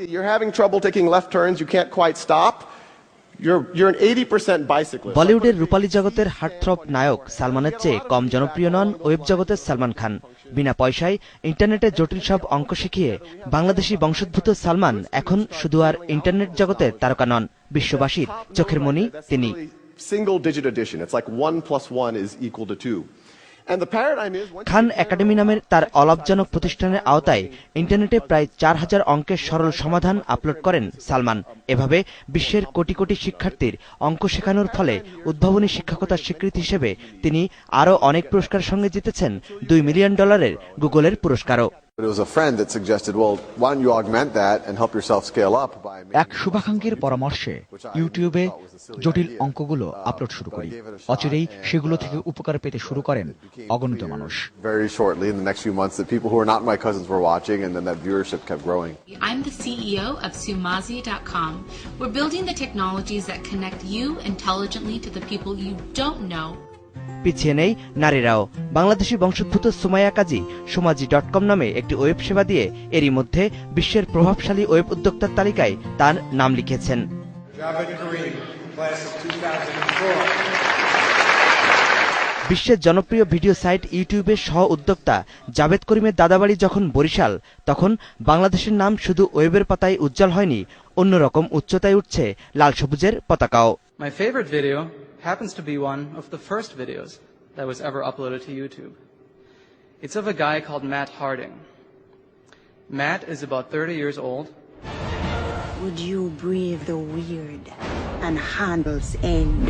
You're having trouble taking left turns, you can't quite stop. You're an 80% bicyclist. বলিউডের রূপালী জগতের heartthrob নায়ক সালমানের চেয়ে কম জনপ্রিয় নন ওয়েব জগতের সালমান খান। বিনা পয়সায় ইন্টারনেটে জটিল সব অঙ্ক শিখিয়ে বাংলাদেশি বংশোদ্ভূত সালমান এখন শুধু আর ইন্টারনেট জগতের তারকা নন, বিশ্ববাসীর চোখের মণি তিনি। Single digit addition. It's like 1 + 1 is equal to 2. Khan academy নামের তার অলাভজনক প্রতিষ্ঠানের আওতায় ইন্টারনেটে প্রায় 4000 অঙ্কের সরল সমাধান আপলোড করেন সালমান। এভাবে বিশ্বের কোটি কোটি শিক্ষার্থীর অঙ্ক শেখানোর ফলে উদ্ভাবনী শিক্ষকতার স্বীকৃতি হিসেবে তিনি আরও অনেক পুরস্কারের সঙ্গে জিতেছেন $2 মিলিয়ন গুগলের পুরস্কারও। এক শুভাকাঙ্ক্ষীর পরামর্শে ইউটিউবে জটিল অঙ্কগুলো আপলোড শুরু করি। অচিরেই সেগুলো থেকে উপকার পেতে শুরু করেন অগণিত মানুষ। I'm the CEO of Sumazi.com. We're building the technologies that connect you intelligently to the people you don't know. পিছিয়ে নেই নারীরাও। বাংলাদেশি বংশোদ্ভূত সুমাইয়া কাজী Sumazi.com নামে একটি ওয়েব সেবা দিয়ে এরই মধ্যে বিশ্বের প্রভাবশালী ওয়েব উদ্যোক্তার তালিকায় তার নাম লিখেছেন। বিশ্বের জনপ্রিয় ভিডিও সাইট ইউটিউবের সহ উদ্যোক্তা জাভেদ করিমের দাদাবাড়ি যখন বরিশাল, তখন বাংলাদেশের নাম শুধু ওয়েবের পাতায় উজ্জ্বল হয়নি, অন্যরকম উচ্চতায় উঠছে লাল সবুজের পতাকাও। My favorite video happens to be one of the first videos that was ever uploaded to YouTube. It's of a guy called Matt Harding. Matt is about 30 years old. Would you brave the weird and handles end?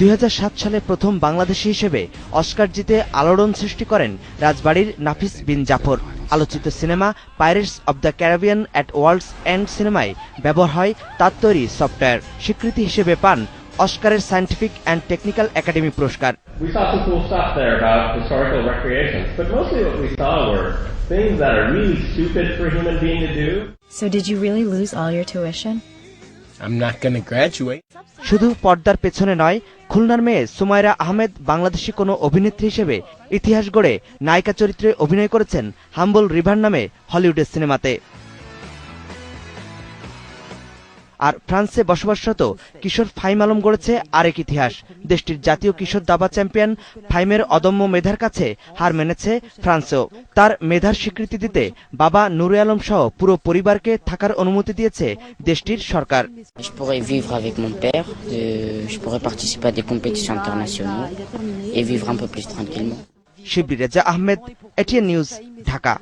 2007 সালে প্রথম বাংলাদেশী হিসেবে Oscar জিতে আলোড়ন সৃষ্টি করেন রাজবাড়ির নাফিস বিন জাফর। আলোচিত cinema pirates of the Caribbean at world's end সিনেমায় ব্যবহার হয় তার তৈরি সফটওয়্যার। স্বীকৃতি হিসেবে পান অস্কারের সায়েন্টিফিক অ্যান্ড টেকনিক্যাল একাডেমি পুরস্কার। We saw some cool stuff there about historical recreations, but mostly what we saw were things that are really stupid for a human being to do. So did you really lose all your tuition? I'm not going to graduate. শুধু পর্দার পেছনে নয়, খুলনার মেয়ে সুমাইরা আহমেদ বাংলাদেশি কোনো অভিনেত্রী হিসেবে ইতিহাস গড়ে নায়িকা চরিত্রে অভিনয় করেছেন হাম্বল রিভার নামে হলিউডের সিনেমাতে। আর ফ্রান্সে বসবাসরত কিশোর ফাইম আলম গড়েছে আরেক ইতিহাস। দেশটির জাতীয় কিশোর দাবা চ্যাম্পিয়ন ফাইমের অদম্য মেধার কাছে হার মেনেছে ফ্রান্সও। তার মেধার স্বীকৃতি দিতে বাবা নুরে আলম সহ পুরো পরিবারকে থাকার অনুমতি দিয়েছে দেশটির সরকার। শিবলি রেজা আহমেদ, এটিএন নিউজ, ঢাকা।